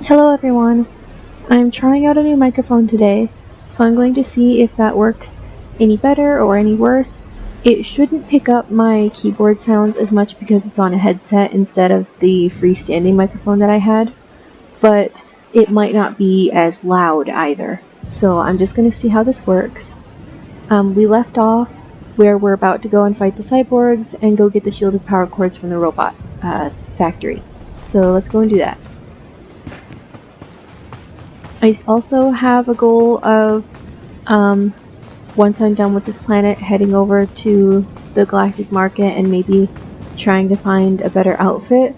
Hello everyone! I'm trying out a new microphone today, so I'm going to see if that works any better or any worse. It shouldn't pick up my keyboard sounds as much because it's on a headset instead of the freestanding microphone that I had, but it might not be as loud either. So I'm just going to see how this works. We left off where we're about to go and fight the cyborgs and go get the shielded power cords from the robot factory. So let's go and do that. I also have a goal of, once I'm done with this planet, heading over to the galactic market and maybe trying to find a better outfit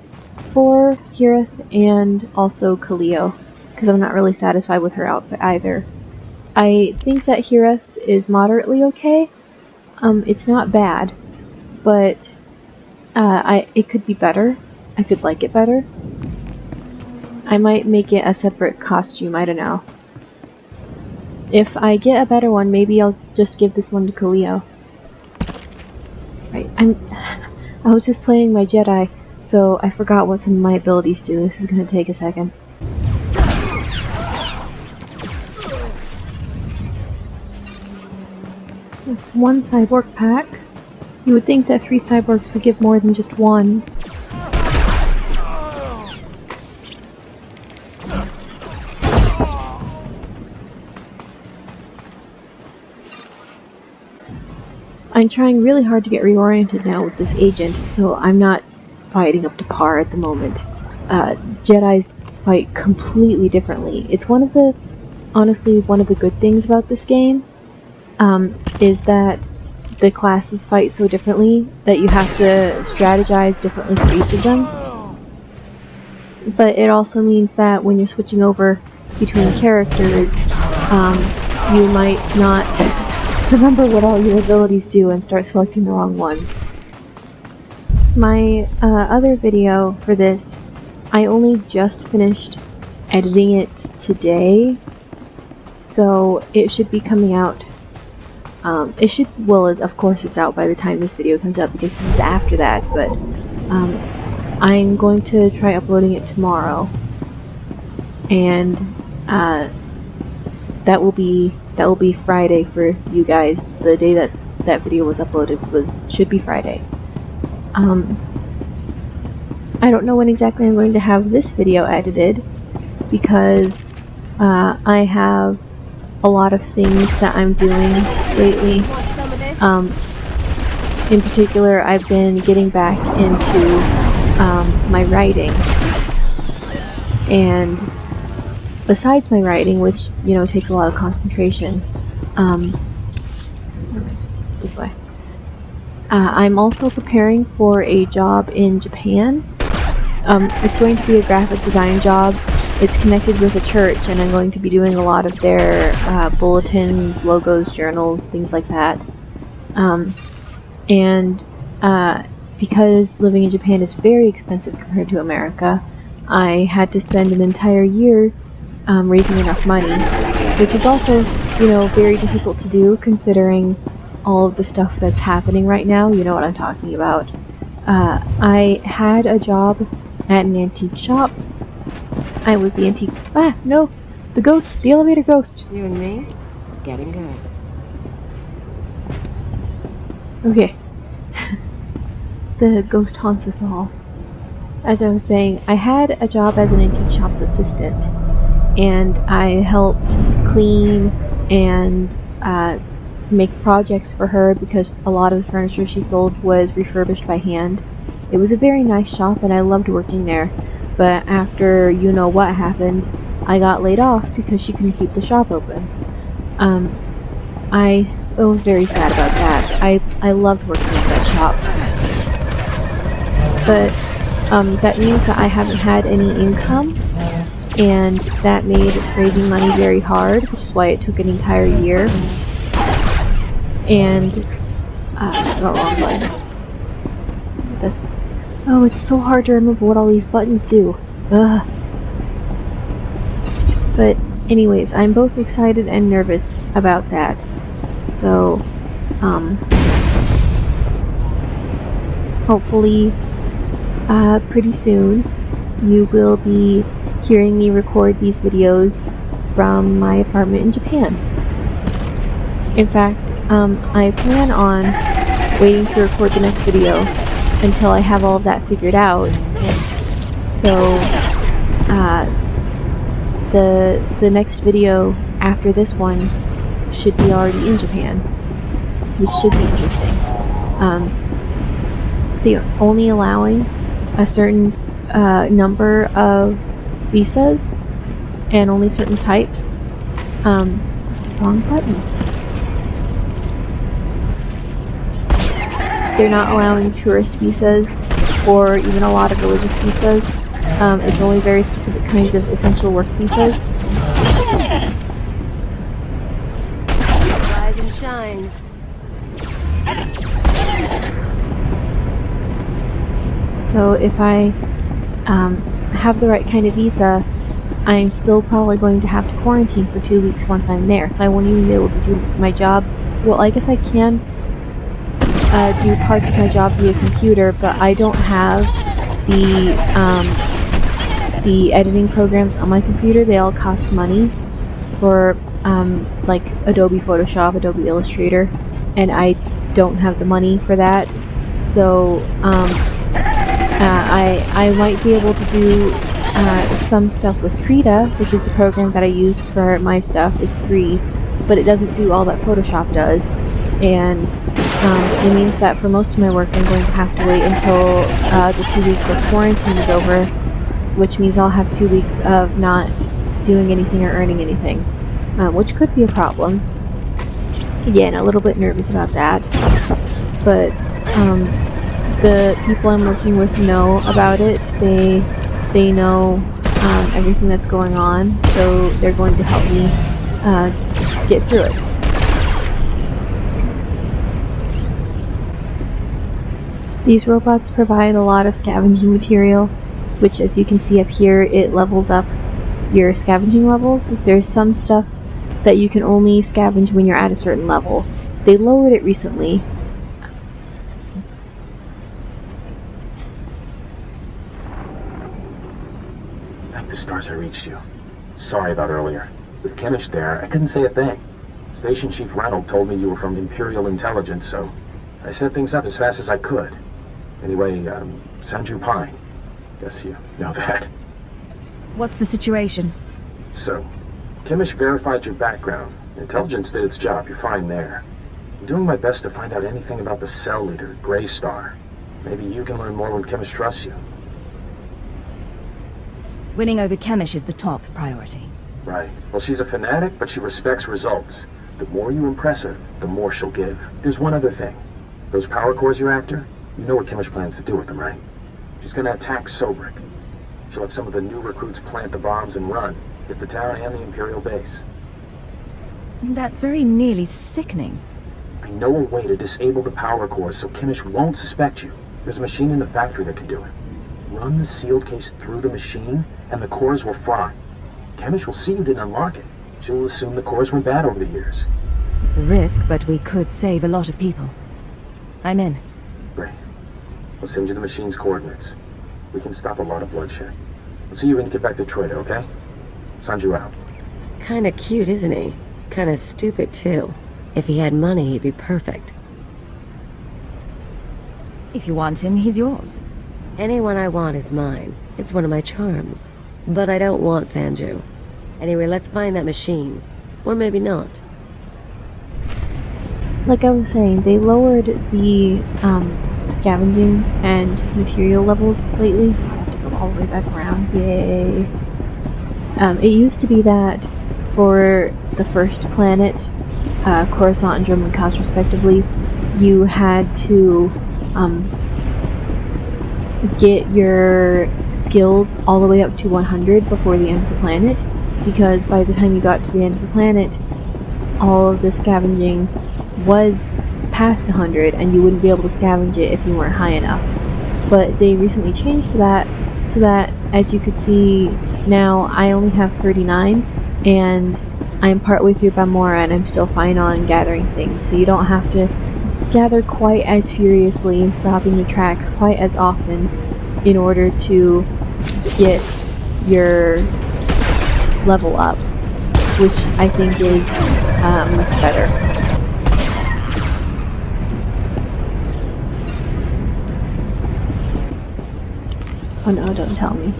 for Hirith and also Kaleo, because I'm not really satisfied with her outfit either. I think that Hirith's is moderately okay. It's not bad, but it could be better. I could like it better. I might make it a separate costume, I don't know. If I get a better one, maybe I'll just give this one to Kaleo. Right, I was just playing my Jedi, so I forgot what some of my abilities do. This is gonna take a second. That's one cyborg pack. You would think that 3 cyborgs would give more than just one. I'm trying really hard to get reoriented now with this agent, so I'm not fighting up to par at the moment. Jedis fight completely differently. It's honestly, one of the good things about this game, is that the classes fight so differently that you have to strategize differently for each of them. But it also means that when you're switching over between characters, you might not remember what all your abilities do and start selecting the wrong ones. My other video for this, I only just finished editing it today, so it should be coming out. Of course it's out by the time this video comes out because this is after that, but I'm going to try uploading it tomorrow, and that will be Friday for you guys. The day that video was uploaded should be Friday. I don't know when exactly I'm going to have this video edited because I have a lot of things that I'm doing lately. In particular, I've been getting back into my writing, and besides my writing, which, you know, takes a lot of concentration, this way. I'm also preparing for a job in Japan. It's going to be a graphic design job. It's connected with a church, and I'm going to be doing a lot of their bulletins, logos, journals, things like that. Because living in Japan is very expensive compared to America, I had to spend an entire year raising enough money, which is also, you know, very difficult to do considering all of the stuff that's happening right now. You know what I'm talking about. I had a job at an antique shop. I was the antique... no! The ghost! The elevator ghost! You and me? Getting good. Okay. The ghost haunts us all. As I was saying, I had a job as an antique shop's assistant, and I helped clean and make projects for her because a lot of the furniture she sold was refurbished by hand. It was a very nice shop and I loved working there, but after you know what happened, I got laid off because she couldn't keep the shop open. I was very sad about that. I loved working at that shop. But that means that I haven't had any income, and that made raising money very hard, which is why it took an entire year. And not wrong button. Oh, it's so hard to remember what all these buttons do. Ugh. But anyways, I'm both excited and nervous about that. So, hopefully, pretty soon, you will be hearing me record these videos from my apartment in Japan. In fact, I plan on waiting to record the next video until I have all of that figured out. So, the next video after this one should be already in Japan, which should be interesting. They're only allowing a certain number of visas and only certain types. Wrong button. They're not allowing tourist visas or even a lot of religious visas. It's only very specific kinds of essential work visas. Rise and shine. So if I have the right kind of visa, I'm still probably going to have to quarantine for 2 weeks once I'm there, so I won't even be able to do my job. Well, I guess I can do parts of my job via computer, but I don't have the editing programs on my computer. They all cost money for like Adobe Photoshop, Adobe Illustrator, and I don't have the money for that. So I might be able to do some stuff with Krita, which is the program that I use for my stuff. It's free, but it doesn't do all that Photoshop does, and it means that for most of my work I'm going to have to wait until the 2 weeks of quarantine is over, which means I'll have 2 weeks of not doing anything or earning anything, which could be a problem. Again, a little bit nervous about that, but the people I'm working with know about it. They know everything that's going on, so they're going to help me get through it. These robots provide a lot of scavenging material, which, as you can see up here, it levels up your scavenging levels. There's some stuff that you can only scavenge when you're at a certain level. They lowered it recently. Thank the stars I reached you. Sorry about earlier. With Kimmich there, I couldn't say a thing. Station Chief Reynolds told me you were from Imperial Intelligence, so I set things up as fast as I could. Anyway, Sanju Pine. Guess you know that. What's the situation? So, Kimmich verified your background. Intelligence did its job, you're fine there. I'm doing my best to find out anything about the cell leader, Grey Star. Maybe you can learn more when Kimmich trusts you. Winning over Chemish is the top priority. Right. Well, she's a fanatic, but she respects results. The more you impress her, the more she'll give. There's one other thing. Those power cores you're after, you know what Kimmich plans to do with them, right? She's gonna attack Sobrik. She'll have some of the new recruits plant the bombs and run, hit the town and the Imperial base. That's very nearly sickening. I know a way to disable the power cores so Kimmich won't suspect you. There's a machine in the factory that can do it. Run the sealed case through the machine, and the cores will fry. Kimmich will see you didn't unlock it. She'll assume the cores went bad over the years. It's a risk, but we could save a lot of people. I'm in. Great. I'll send you the machine's coordinates. We can stop a lot of bloodshed. I'll see you when you get back to Troida, okay? Sanju out. Kinda cute, isn't he? Kinda stupid, too. If he had money, he'd be perfect. If you want him, he's yours. Anyone I want is mine. It's one of my charms. But I don't want Sanju. Anyway, let's find that machine. Or maybe not. Like I was saying, they lowered the scavenging and material levels lately. I have to go all the way back around. Yay! It used to be that for the first planet, Coruscant and Dromund Kaas respectively, you had to get your skills all the way up to 100 before the end of the planet, because by the time you got to the end of the planet, all of the scavenging was past 100 and you wouldn't be able to scavenge it if you weren't high enough. But they recently changed that so that, as you could see now, I only have 39 and I'm partway through Balmora and I'm still fine on gathering things, so you don't have to gather quite as furiously and stop in your tracks quite as often in order to get your level up, which I think is better. Oh no, don't tell me.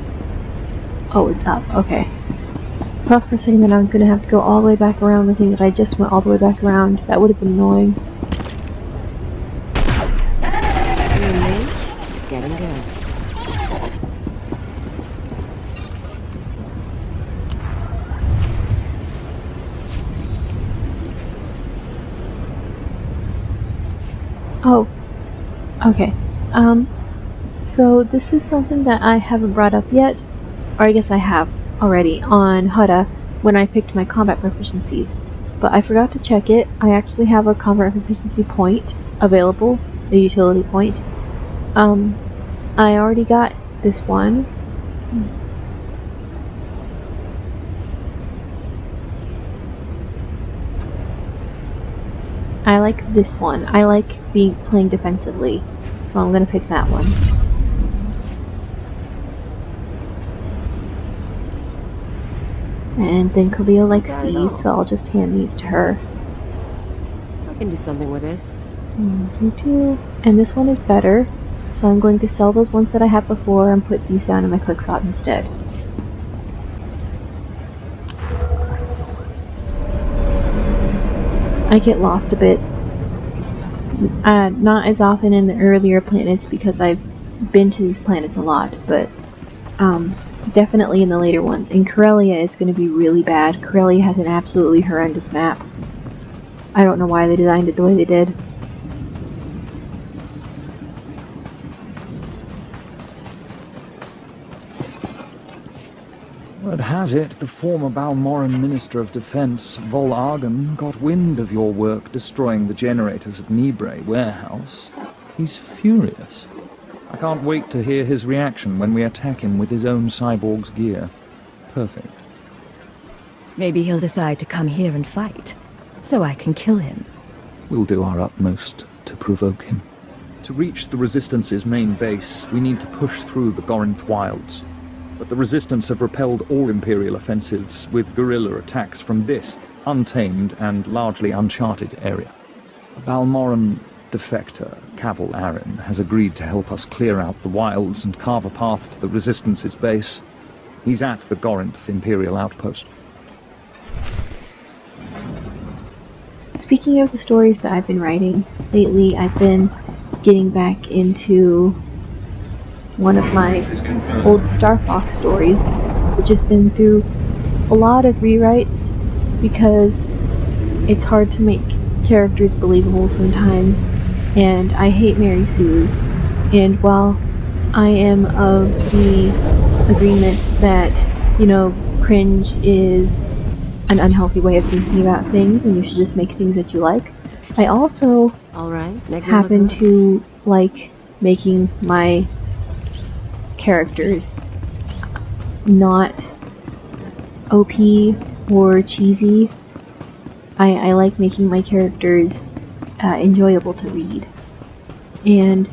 Oh, it's up. Okay. I thought for a second that I was going to have to go all the way back around, thinking that I just went all the way back around. That would have been annoying. Get him good. Oh. Okay. So this is something that I haven't brought up yet, or I guess I have already on Hutta when I picked my combat proficiencies, but I forgot to check it. I actually have a combat proficiency point available, a utility point. I already got this one. I like this one. I like playing defensively, so I'm gonna pick that one. And then Khalil likes these, so I'll just hand these to her. I can do something with this. Me too. And this one is better, so I'm going to sell those ones that I had before and put these down in my quickshot instead. I get lost a bit. Not as often in the earlier planets because I've been to these planets a lot, but definitely in the later ones. In Corellia, it's going to be really bad. Corellia has an absolutely horrendous map. I don't know why they designed it the way they did. Word has it, the former Balmoran Minister of Defense, Vol Argon, got wind of your work destroying the generators at Nibre warehouse. He's furious. I can't wait to hear his reaction when we attack him with his own cyborg's gear. Perfect. Maybe he'll decide to come here and fight, so I can kill him. We'll do our utmost to provoke him. To reach the Resistance's main base, we need to push through the Gorinth wilds. But the Resistance have repelled all Imperial offensives with guerrilla attacks from this untamed and largely uncharted area. A Balmoran defector, Cavil Aaron, has agreed to help us clear out the wilds and carve a path to the Resistance's base. He's at the Gorinth Imperial outpost. Speaking of the stories that I've been writing, lately I've been getting back into one of my old Star Fox stories, which has been through a lot of rewrites because it's hard to make characters believable sometimes, and I hate Mary Sue's. And while I am of the agreement that, cringe is an unhealthy way of thinking about things and you should just make things that you like, I also happen to like making my characters not OP or cheesy. I like making my characters enjoyable to read. And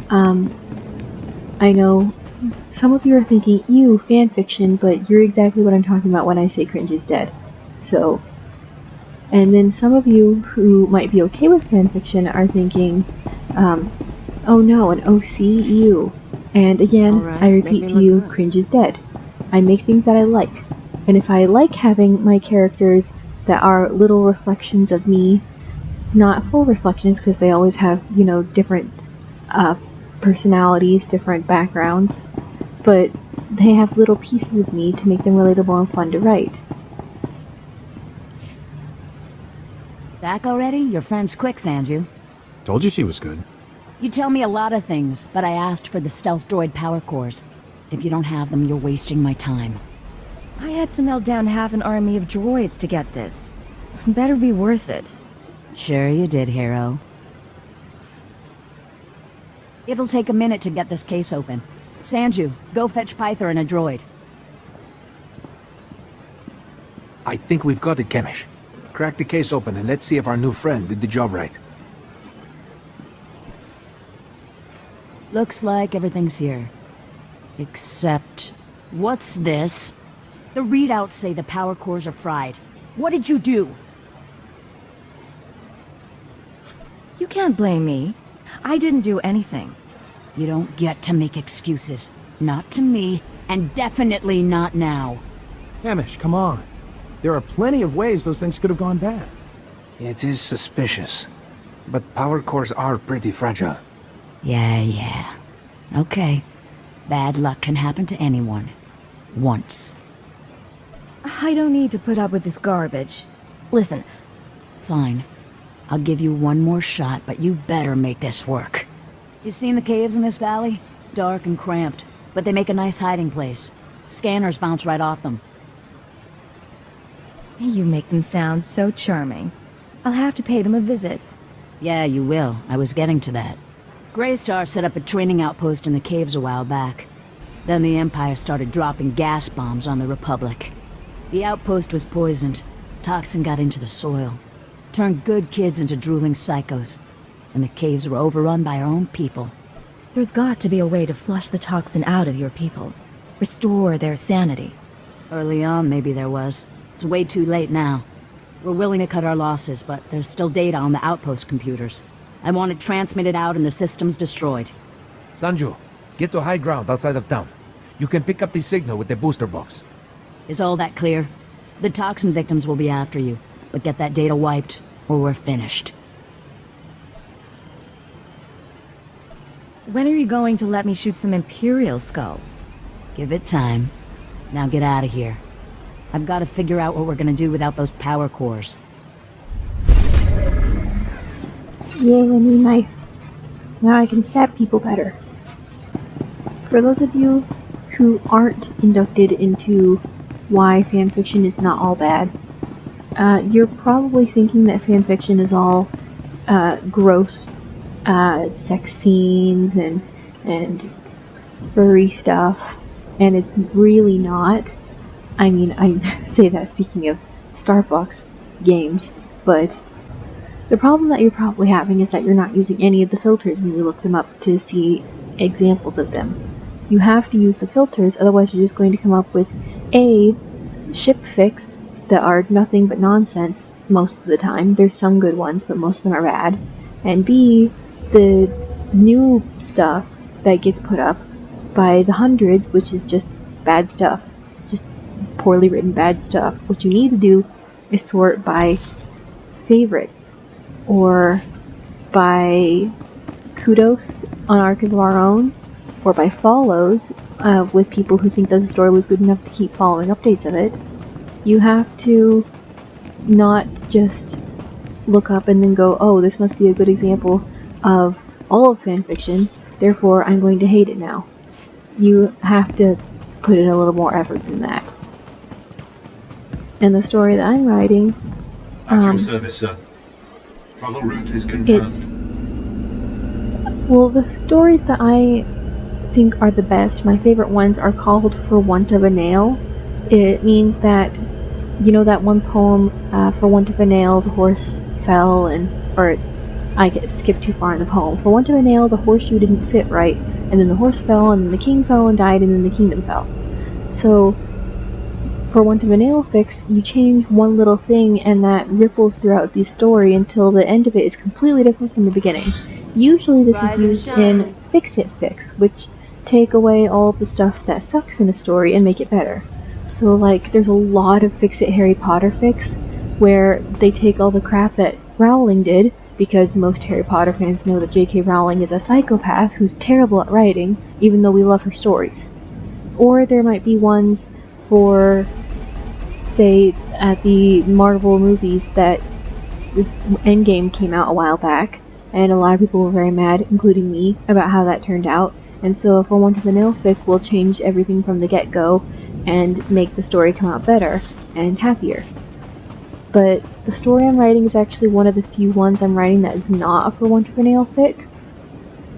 I know some of you are thinking, ew, fanfiction, but you're exactly what I'm talking about when I say cringe is dead. So, and then some of you who might be okay with fanfiction are thinking, oh no, an OC, ew. And again, I repeat to you, cringe is dead. I make things that I like. And if I like having my characters that are little reflections of me, not full reflections because they always have, different personalities, different backgrounds, but they have little pieces of me to make them relatable and fun to write. Back already? Your friend's quick, Sanju. Told you she was good. You tell me a lot of things, but I asked for the stealth droid power cores. If you don't have them, you're wasting my time. I had to melt down half an army of droids to get this. Better be worth it. Sure you did, hero. It'll take a minute to get this case open. Sanju, go fetch Pyther and a droid. I think we've got it, Kemish. Crack the case open and let's see if our new friend did the job right. Looks like everything's here. Except What's this? The readouts say the power cores are fried. What did you do? You can't blame me. I didn't do anything. You don't get to make excuses. Not to me, and definitely not now. Kamish, come on. There are plenty of ways those things could have gone bad. It is suspicious. But power cores are pretty fragile. Yeah. Okay. Bad luck can happen to anyone. Once. I don't need to put up with this garbage. Listen, Fine. I'll give you one more shot, but you better make this work. You've seen the caves in this valley? Dark and cramped, but they make a nice hiding place. Scanners bounce right off them. you make them sound so charming. I'll have to pay them a visit. Yeah, you will. I was getting to that. Greystar set up a training outpost in the caves a while back. Then the Empire started dropping gas bombs on the Republic. The outpost was poisoned. Toxin got into the soil. Turned good kids into drooling psychos. And the caves were overrun by our own people. There's got to be a way to flush the toxin out of your people. Restore their sanity. Early on, maybe there was. It's way too late now. We're willing to cut our losses, but there's still data on the outpost computers. I want it transmitted out and the systems destroyed. Sanju, get to high ground outside of town. You can pick up the signal with the booster box. Is all that clear? The toxin victims will be after you, but get that data wiped, or we're finished. When are you going to let me shoot some Imperial skulls? Give it time. Now get out of here. I've got to figure out what we're gonna do without those power cores. Yay, a new knife. Now I can stab people better. For those of you who aren't inducted into why fanfiction is not all bad, you're probably thinking that fanfiction is all gross sex scenes and furry stuff, and it's really not. I mean, I say that speaking of Starbucks games, but the problem that you're probably having is that you're not using any of the filters when you look them up to see examples of them. You have to use the filters, otherwise you're just going to come up with A, ship fics that are nothing but nonsense most of the time. There's some good ones, but most of them are bad. And B, the new stuff that gets put up by the hundreds, which is just bad stuff. Just poorly written bad stuff. What you need to do is sort by favorites, or by kudos on Arc of Our Own, or by follows with people who think that the story was good enough to keep following updates of it. You have to not just look up and then go, oh, this must be a good example of all of fanfiction, therefore I'm going to hate it now. You have to put in a little more effort than that. And the story that I'm writing, At your service, sir. Travel route is confirmed. well, the stories that I think are the best, my favorite ones, are called For Want of a Nail. It means that, you know that one poem, For Want of a Nail, the horse fell I skipped too far in the poem. For want of a nail, the horseshoe didn't fit right, and then the horse fell, and then the king fell and died, and then the kingdom fell. So, for want of a nail fics, you change one little thing, and that ripples throughout the story until the end of it is completely different from the beginning. Usually this is used in fix-it fics, which take away all of the stuff that sucks in a story and make it better. So, like, there's a lot of fix-it Harry Potter fics, where they take all the crap that Rowling did, because most Harry Potter fans know that J.K. Rowling is a psychopath who's terrible at writing, even though we love her stories. Or there might be ones for, say, at the Marvel movies that Endgame came out a while back, and a lot of people were very mad, including me, about how that turned out. And so For Want of a Nail fic will change everything from the get-go and make the story come out better and happier. But the story I'm writing is actually one of the few ones I'm writing that is not a For Want of a Nail fic.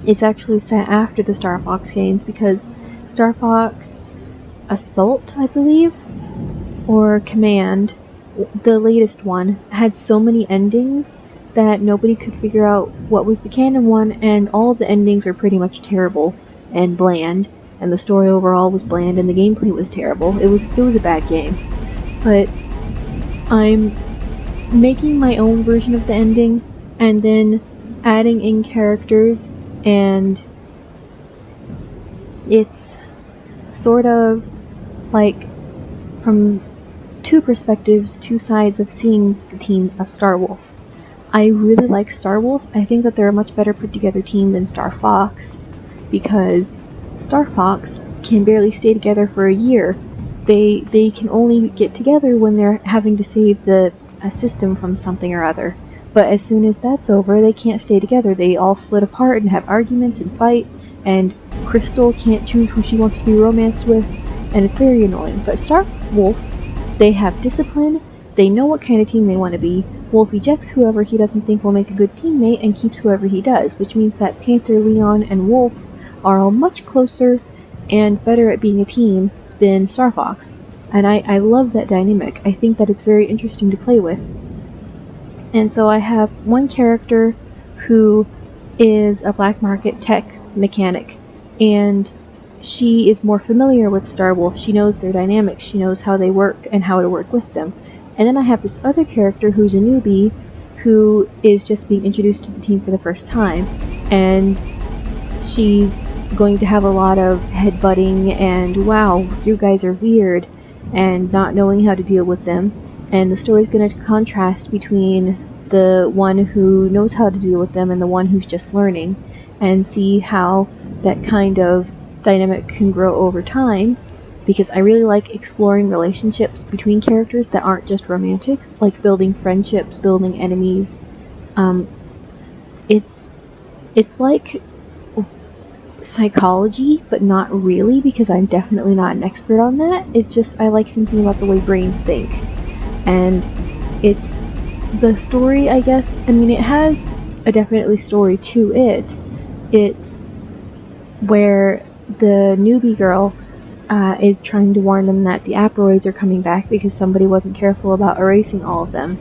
It's actually set after the Star Fox games, because Star Fox Assault, I believe, or Command, the latest one, had so many endings that nobody could figure out what was the canon one, and all of the endings were pretty much terrible and bland, and the story overall was bland, and the gameplay was terrible. It was a bad game. But I'm making my own version of the ending, and then adding in characters, and it's sort of like from two perspectives, two sides of seeing the team of Star Wolf. I really like Star Wolf. I think that they're a much better put together team than Star Fox, because Star Fox can barely stay together for a year. They can only get together when they're having to save a system from something or other. But as soon as that's over, they can't stay together. They all split apart and have arguments and fight, and Crystal can't choose who she wants to be romanced with, and it's very annoying. But Star Wolf, they have discipline, they know what kind of team they want to be. Wolf ejects whoever he doesn't think will make a good teammate and keeps whoever he does, which means that Panther, Leon, and Wolf are all much closer and better at being a team than Star Fox. And I love that dynamic. I think that it's very interesting to play with. And so I have one character who is a black market tech mechanic, and she is more familiar with Star Wolf. She knows their dynamics, she knows how they work and how to work with them. And then I have this other character who's a newbie who is just being introduced to the team for the first time, and she's going to have a lot of headbutting and wow, you guys are weird, and not knowing how to deal with them. And the story's going to contrast between the one who knows how to deal with them and the one who's just learning, and see how that kind of dynamic can grow over time, because I really like exploring relationships between characters that aren't just romantic, like building friendships, building enemies. It's like psychology, but not really, because I'm definitely not an expert on that. It's just I like thinking about the way brains think. And it's the story, I guess. I mean, it has a definitely story to it. It's where the newbie girl is trying to warn them that the asteroids are coming back because somebody wasn't careful about erasing all of them.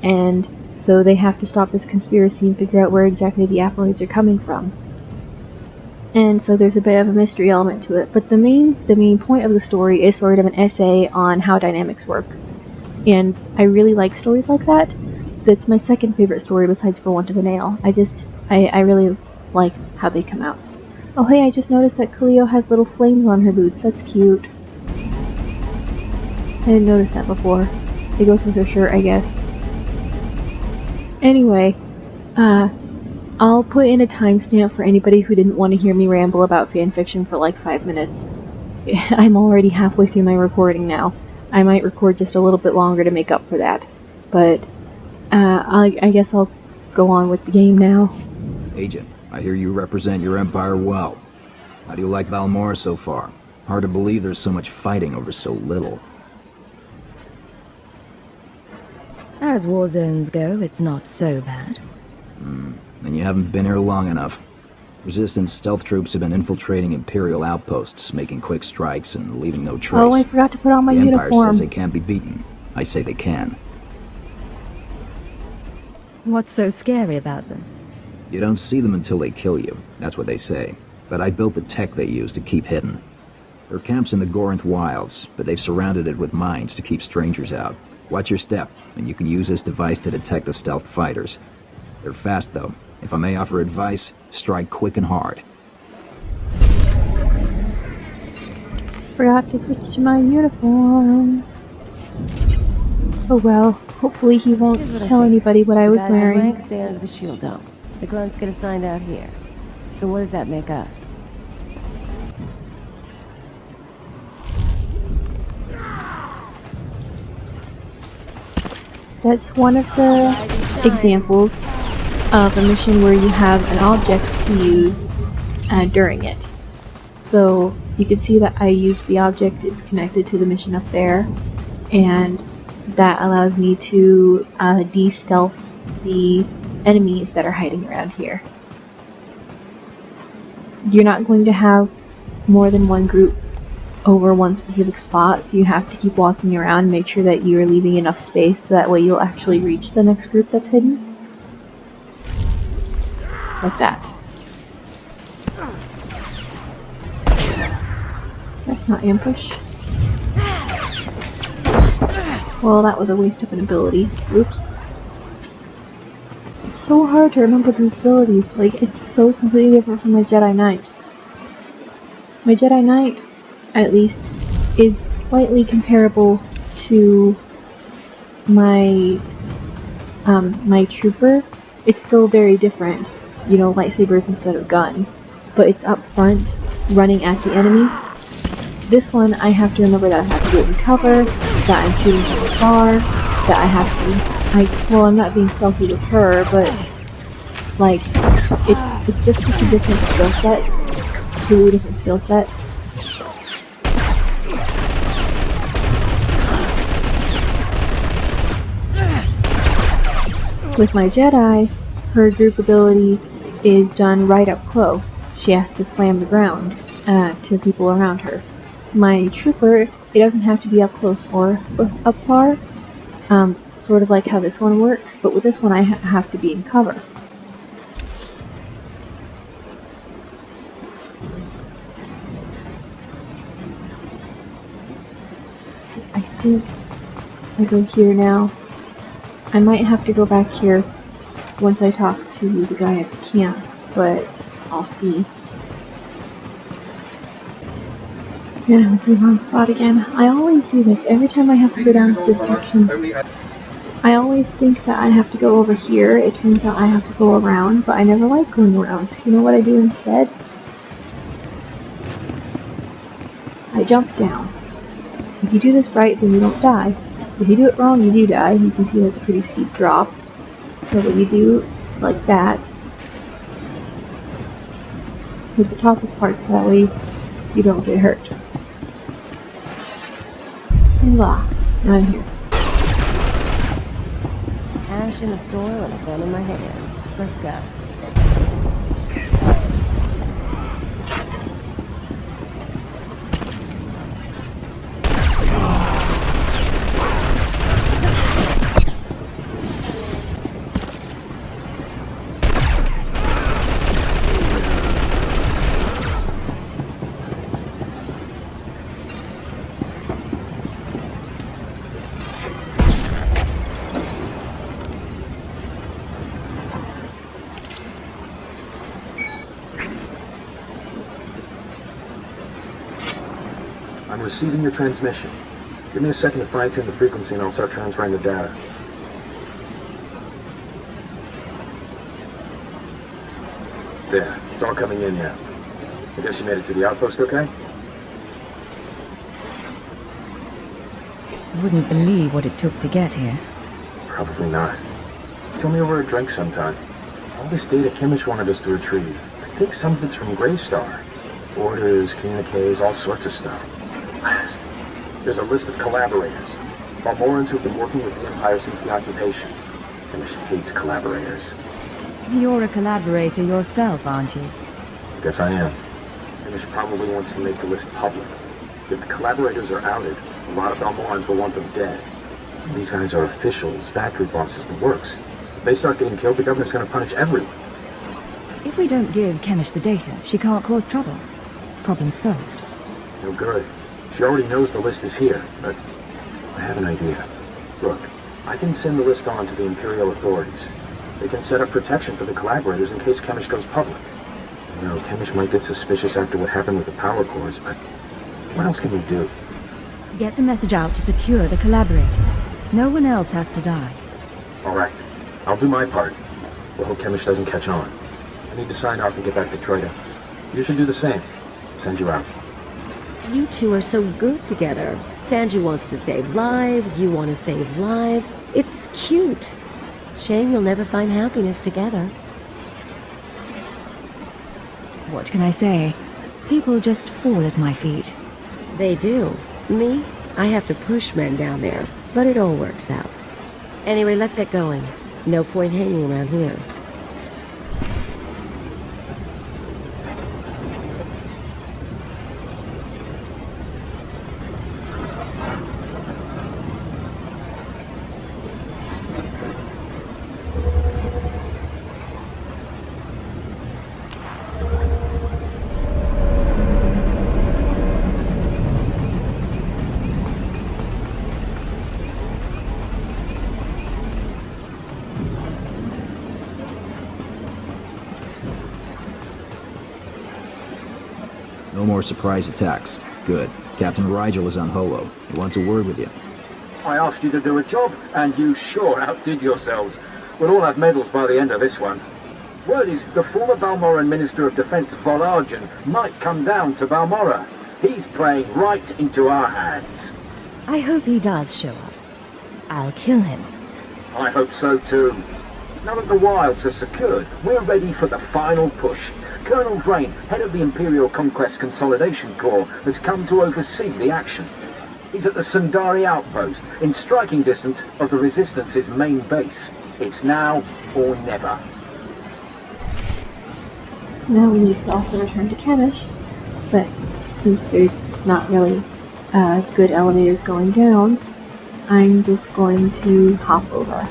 And so they have to stop this conspiracy and figure out where exactly the asteroids are coming from. And so there's a bit of a mystery element to it. But the main point of the story is sort of an essay on how dynamics work. And I really like stories like that. That's my second favorite story besides For Want of a Nail. I really like how they come out. Oh hey, I just noticed that Cleo has little flames on her boots. That's cute. I didn't notice that before. It goes with her shirt, I guess. Anyway, I'll put in a timestamp for anybody who didn't want to hear me ramble about fanfiction for like 5 minutes. I'm already halfway through my recording now. I might record just a little bit longer to make up for that. But, I guess I'll go on with the game now. Agent, I hear you represent your empire well. How do you like Balmora so far? Hard to believe there's so much fighting over so little. As war zones go, it's not so bad. Then you haven't been here long enough. Resistance stealth troops have been infiltrating Imperial outposts, making quick strikes and leaving no trace. Oh, I forgot to put on my uniform. The Empire says they can't be beaten. I say they can. What's so scary about them? You don't see them until they kill you. That's what they say. But I built the tech they use to keep hidden. Their camp's in the Gorinth Wilds, but they've surrounded it with mines to keep strangers out. Watch your step, and you can use this device to detect the stealth fighters. They're fast, though. If I may offer advice, strike quick and hard. Forgot to switch to my uniform. Oh well, hopefully he won't tell anybody what I was wearing. Rank, stay under the shield dome. The grunts get assigned out here. So what does that make us? That's one of the examples of a mission where you have an object to use during it. So you can see that I use the object, it's connected to the mission up there, and that allows me to de-stealth the enemies that are hiding around here. You're not going to have more than one group over one specific spot, so you have to keep walking around and make sure that you're leaving enough space so that way you'll actually reach the next group that's hidden. Like that. It's not ambush. Well, that was a waste of an ability. Oops. It's so hard to remember these abilities. Like, it's so completely different from my Jedi Knight. My Jedi Knight, at least, is slightly comparable to my my trooper. It's still very different, you know, lightsabers instead of guns, but it's up front, running at the enemy. This one, I have to remember that I have to do it in cover, that I'm shooting from afar, that I have to, well, I'm not being stealthy with her, but, like, it's just such a different skill set, completely different skill set. With my Jedi, her group ability is done right up close. She has to slam the ground to people around her. My trooper, it doesn't have to be up close or up far, sort of like how this one works, but with this one I have to be in cover. I think I go here now. I might have to go back here once I talk to the guy at the camp, but I'll see. Yeah, I went to the wrong spot again. I always do this. Every time I have to go down to this section, I always think that I have to go over here. It turns out I have to go around, but I never like going around. So you know what I do instead? I jump down. If you do this right, then you don't die. If you do it wrong, you do die. You can see there's a pretty steep drop. So what you do is like that. Hit the top of parts, that way you don't get hurt. And voila, now I'm here. Ash in the soil and a gun in my hands. Let's go. I'm receiving your transmission. Give me a second to fine-tune the frequency and I'll start transferring the data. There, it's all coming in now. I guess you made it to the outpost okay? I wouldn't believe what it took to get here. Probably not. Tell me over a drink sometime. All this data Kimmich wanted us to retrieve. I think some of it's from SWTOR. Orders, communiques, all sorts of stuff. Last, there's a list of collaborators. Balmorans who've been working with the Empire since the occupation. Kimmich hates collaborators. You're a collaborator yourself, aren't you? Guess I am. Kimmich probably wants to make the list public. If the collaborators are outed, a lot of Balmorans will want them dead. Some of these guys are officials, factory bosses, the works. If they start getting killed, the governor's gonna punish everyone. If we don't give Kemish the data, she can't cause trouble. Problem solved. No good. She already knows the list is here, but I have an idea. Look, I can send the list on to the Imperial authorities. They can set up protection for the collaborators in case Kimmich goes public. I know Kimmich might get suspicious after what happened with the power cores, but what else can we do? Get the message out to secure the collaborators. No one else has to die. All right, I'll do my part. We'll hope Kimmich doesn't catch on. I need to sign off and get back to Troida. You should do the same. Send you out. You two are so good together. Sanji wants to save lives, you want to save lives. It's cute. Shame you'll never find happiness together. What can I say? People just fall at my feet. They do. Me? I have to push men down there, but it all works out. Anyway, let's get going. No point hanging around here. more surprise attacks. Good. Captain Rigel is on Holo. He wants a word with you. I asked you to do a job, and you sure outdid yourselves. We'll all have medals by the end of this one. Word is the former Balmoran Minister of Defense Volargen might come down to Balmora. He's playing right into our hands. I hope he does show up. I'll kill him. I hope so too. Now that the wilds are secured, we're ready for the final push. Colonel Vrain, head of the Imperial Conquest Consolidation Corps, has come to oversee the action. He's at the Sundari outpost, in striking distance of the Resistance's main base. It's now or never. Now we need to also return to Kamish, but since there's not really good elevators going down, I'm just going to hop over.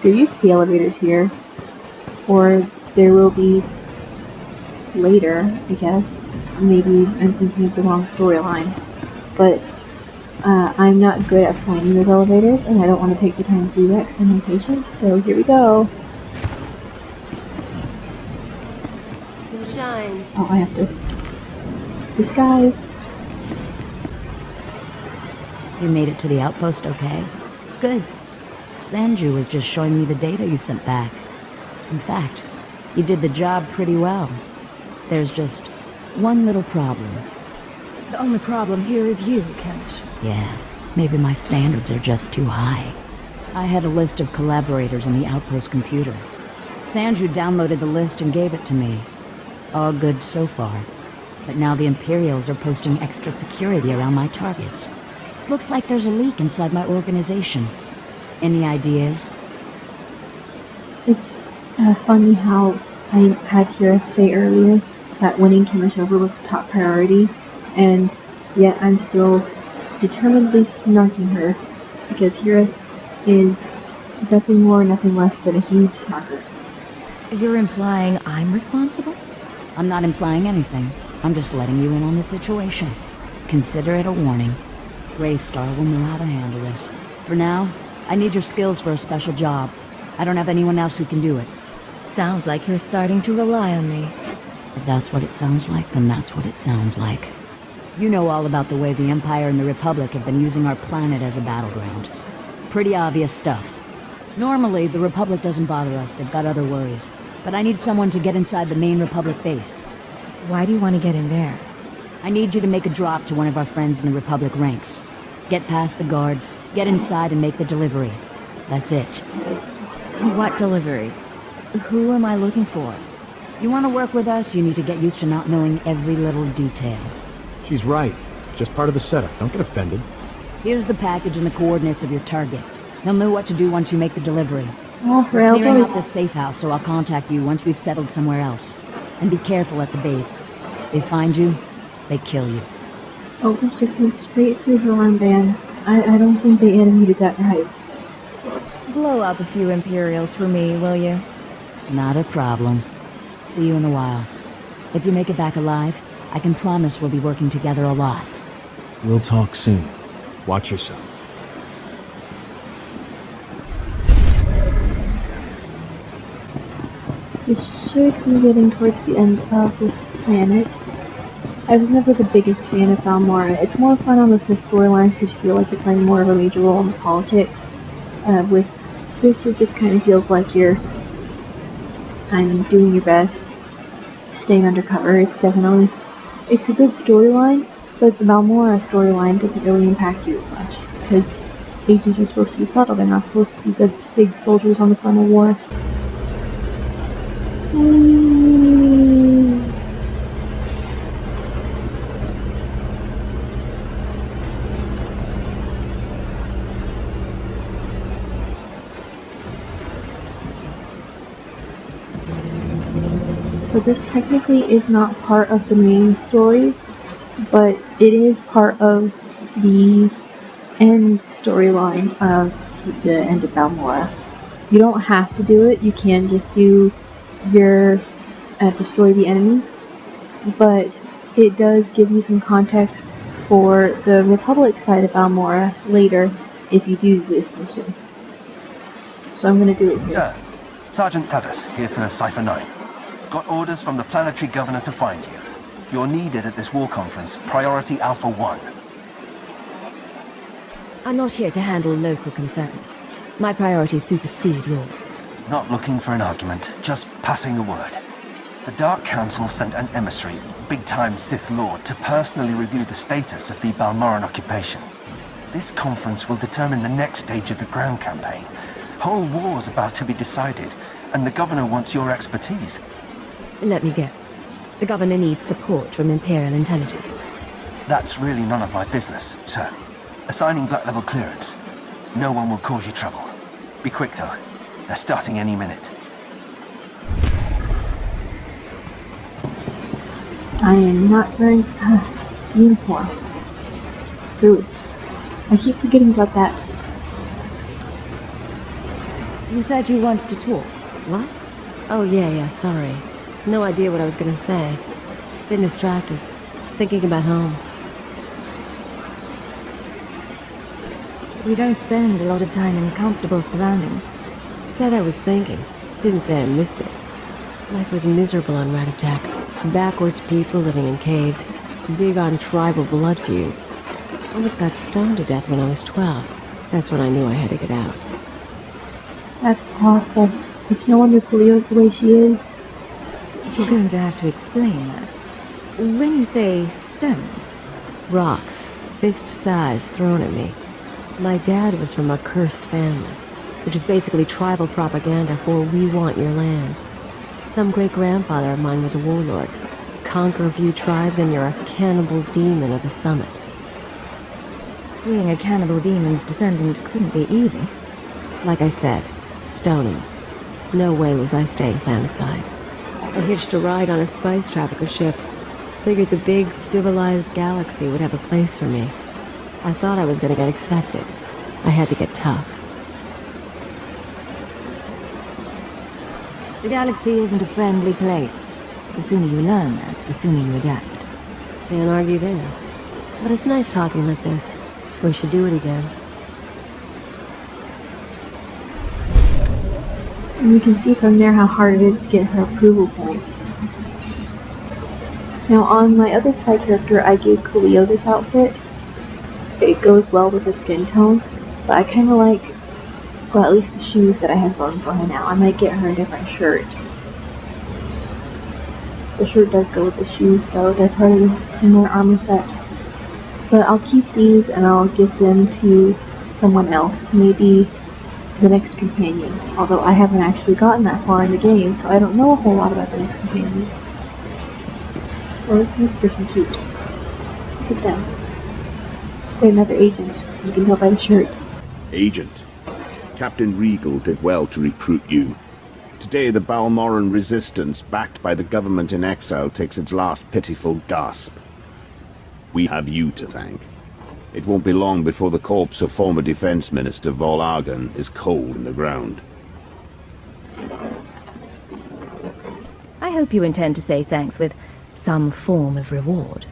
There used to be elevators here, or there will be later, I guess. Maybe I'm thinking of the wrong storyline, but I'm not good at finding those elevators, and I don't want to take the time to do that because I'm impatient, so here we go. Shine. Oh, I have to disguise. You made it to the outpost okay? Good. Sanju was just showing me the data you sent back. In fact, you did the job pretty well. There's just one little problem. The only problem here is you, Kamish. Yeah, maybe my standards are just too high. I had a list of collaborators in the outpost computer. Sanju downloaded the list and gave it to me. All good so far. But now the Imperials are posting extra security around my targets. Looks like there's a leak inside my organization. Any ideas? It's funny how I had Hirith say earlier that winning Kamish over was the top priority, and yet I'm still determinedly snarking her, because Hirith is nothing more, nothing less than a huge snarker. You're implying I'm responsible? I'm not implying anything. I'm just letting you in on the situation. Consider it a warning. Greystar will know how to handle this. For now, I need your skills for a special job. I don't have anyone else who can do it. Sounds like you're starting to rely on me. If that's what it sounds like, then that's what it sounds like. You know all about the way the Empire and the Republic have been using our planet as a battleground. Pretty obvious stuff. Normally, the Republic doesn't bother us, they've got other worries. But I need someone to get inside the main Republic base. Why do you want to get in there? I need you to make a drop to one of our friends in the Republic ranks. Get past the guards, get inside and make the delivery. That's it. What delivery? Who am I looking for? You want to work with us, you need to get used to not knowing every little detail. She's right. Just part of the setup. Don't get offended. Here's the package and the coordinates of your target. He'll know what to do once you make the delivery. Oh, We're clearing out railways. this safe house, so I'll contact you once we've settled somewhere else. And be careful at the base. They find you, they kill you. Oh, it just went straight through her armbands. I don't think they animated that right. Blow up a few Imperials for me, will you? Not a problem. See you in a while. If you make it back alive, I can promise we'll be working together a lot. We'll talk soon. Watch yourself. We should be getting towards the end of this planet. I was never the biggest fan of Balmora. It's more fun on the Sith storylines because you feel like you're playing more of a major role in the politics. With this, it just kind of feels like you're doing your best, staying undercover. It's a good storyline, but the Balmora storyline doesn't really impact you as much because agents are supposed to be subtle. They're not supposed to be the big soldiers on the front of war. So this technically is not part of the main story, but it is part of the end storyline of the end of Balmora. You don't have to do it, you can just do your destroy the enemy, but it does give you some context for the Republic side of Balmora later if you do this mission. So I'm going to do it here. Sir, Sergeant Tadas, here for Cypher 9. Got orders from the planetary governor to find you. You're needed at this war conference. Priority Alpha 1. I'm not here to handle local concerns. My priorities supersede yours. Not looking for an argument, just passing the word. The Dark Council sent an emissary, big-time Sith Lord, to personally review the status of the Balmoran occupation. This conference will determine the next stage of the ground campaign. Whole war's about to be decided, and the governor wants your expertise. Let me guess. The governor needs support from Imperial intelligence. That's really none of my business, sir. Assigning Black level clearance. No one will cause you trouble. Be quick, though. They're starting any minute. I am not wearing uniform. Food. I keep forgetting about that. You said you wanted to talk. What? Oh, yeah, sorry. No idea what I was gonna say. Been distracted. Thinking about home. We don't spend a lot of time in comfortable surroundings. Said I was thinking. Didn't say I missed it. Life was miserable on Rat Attack. Backwards people living in caves. Big on tribal blood feuds. Almost got stoned to death when I was 12. That's when I knew I had to get out. That's awful. It's no wonder Cleo's the way she is. You're going to have to explain that. When you say stone... Rocks. Fist size thrown at me. My dad was from a cursed family, which is basically tribal propaganda for we want your land. Some great-grandfather of mine was a warlord. Conquer a few tribes and you're a cannibal demon of the summit. Being a cannibal demon's descendant couldn't be easy. Like I said, stonings. No way was I staying clandestine. I hitched a ride on a spice trafficker ship. Figured the big, civilized galaxy would have a place for me. I thought I was gonna get accepted. I had to get tough. The galaxy isn't a friendly place. The sooner you learn that, the sooner you adapt. Can't argue there. But it's nice talking like this. We should do it again. And you can see from there how hard it is to get her approval points. Now on my other side character, I gave Cleo this outfit. It goes well with her skin tone, but I kind of like, well, at least the shoes that I have going for her now. I might get her a different shirt. The shirt does go with the shoes though, they're part of a similar armor set. But I'll keep these and I'll give them to someone else, maybe the next companion. Although I haven't actually gotten that far in the game, so I don't know a whole lot about the next companion. Or isn't this person cute? Look at them. They're another agent. You can tell by the shirt. Agent. Captain Regal did well to recruit you. Today the Balmoran resistance, backed by the government in exile, takes its last pitiful gasp. We have you to thank. It won't be long before the corpse of former Defense Minister Vol Argon is cold in the ground. I hope you intend to say thanks with some form of reward.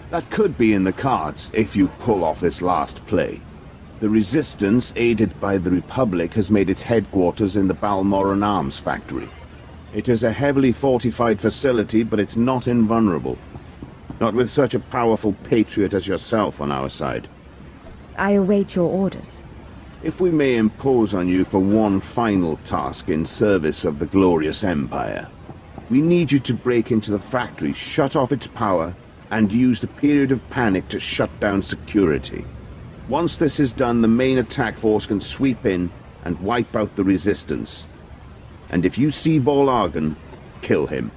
That could be in the cards if you pull off this last play. The Resistance, aided by the Republic, has made its headquarters in the Balmoran Arms Factory. It is a heavily fortified facility, but it's not invulnerable. Not with such a powerful patriot as yourself on our side. I await your orders. If we may impose on you for one final task in service of the glorious Empire, we need you to break into the factory, shut off its power, and use the period of panic to shut down security. Once this is done, the main attack force can sweep in and wipe out the Resistance. And if you see Vol Argon, kill him.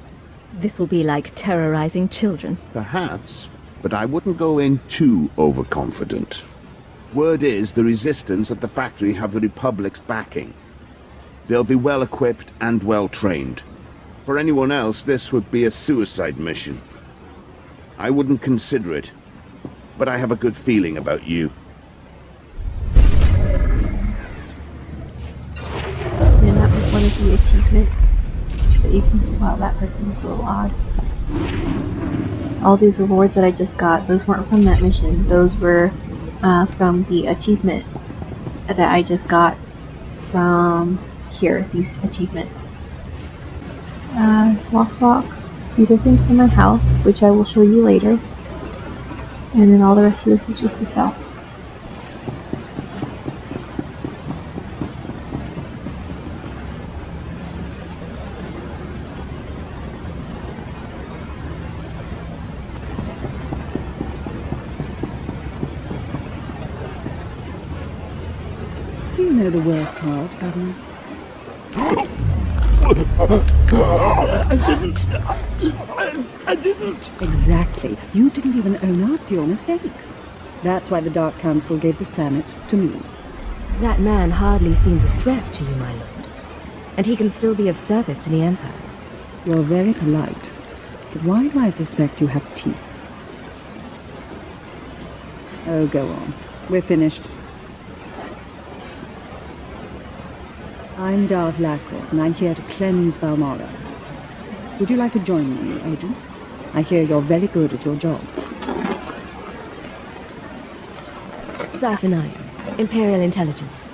This will be like terrorizing children. Perhaps, but I wouldn't go in too overconfident. Word is the Resistance at the factory have the Republic's backing. They'll be well equipped and well trained. For anyone else, this would be a suicide mission. I wouldn't consider it, but I have a good feeling about you. And that was one of the achievements that you can... Wow, that person looks a little odd. All these rewards that I just got, those weren't from that mission. Those were from the achievement that I just got from here, these achievements. Lockbox. These are things for my house, which I will show you later. And then all the rest of this is just to sell. Do you know the worst part, Governor? I didn't. Exactly. You didn't even own up to your mistakes. That's why the Dark Council gave this planet to me. That man hardly seems a threat to you, my lord. And he can still be of service to the Empire. You're very polite. But why do I suspect you have teeth? Oh, go on. We're finished. I'm Darth Lacris, and I'm here to cleanse Balmora. Would you like to join me, Agent? I hear you're very good at your job. Siphoning, Imperial Intelligence.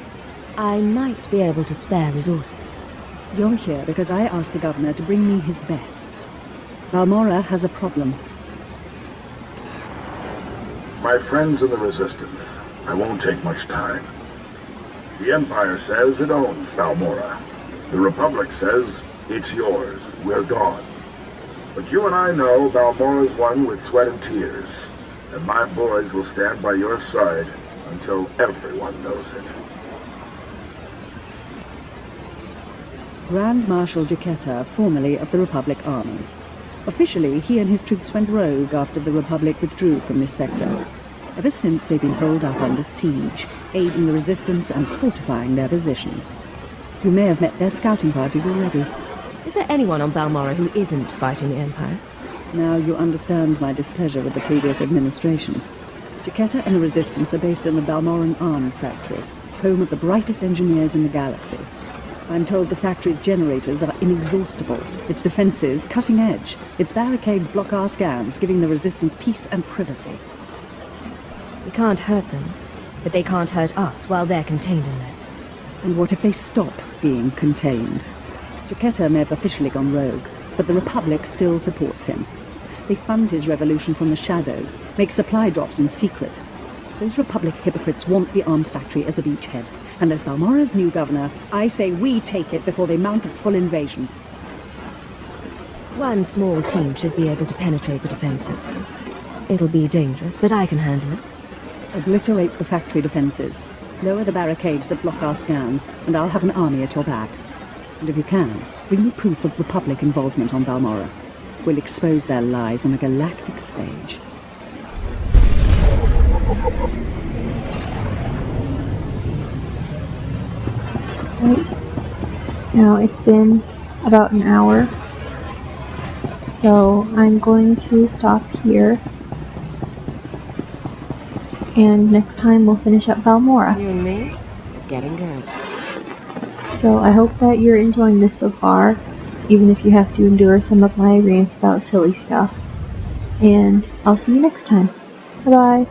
I might be able to spare resources. You're here because I asked the Governor to bring me his best. Balmora has a problem. My friends in the Resistance, I won't take much time. The Empire says it owns Balmora. The Republic says it's yours. We're gone. But you and I know Balmora's won with sweat and tears, and my boys will stand by your side until everyone knows it. Grand Marshal Jaquetta, formerly of the Republic Army. Officially, he and his troops went rogue after the Republic withdrew from this sector. Ever since, they've been holed up under siege, aiding the Resistance and fortifying their position. You may have met their scouting parties already. Is there anyone on Balmora who isn't fighting the Empire? Now you understand my displeasure with the previous administration. Jaquetta and the Resistance are based in the Balmoran Arms Factory, home of the brightest engineers in the galaxy. I'm told the factory's generators are inexhaustible, its defenses cutting edge, its barricades block our scans, giving the Resistance peace and privacy. We can't hurt them, but they can't hurt us while they're contained in there. And what if they stop being contained? Jaquetta may have officially gone rogue, but the Republic still supports him. They fund his revolution from the shadows, make supply drops in secret. Those Republic hypocrites want the arms factory as a beachhead, and as Balmora's new governor, I say we take it before they mount a full invasion. One small team should be able to penetrate the defenses. It'll be dangerous, but I can handle it. Obliterate the factory defenses. Lower the barricades that block our scans, and I'll have an army at your back. And if you can, bring me proof of Republic involvement on Balmora. We'll expose their lies on a galactic stage. Right. Now it's been about an hour, so I'm going to stop here. And next time we'll finish up Balmora. You and me? We're getting good. So I hope that you're enjoying this so far, even if you have to endure some of my rants about silly stuff. And I'll see you next time. Bye-bye.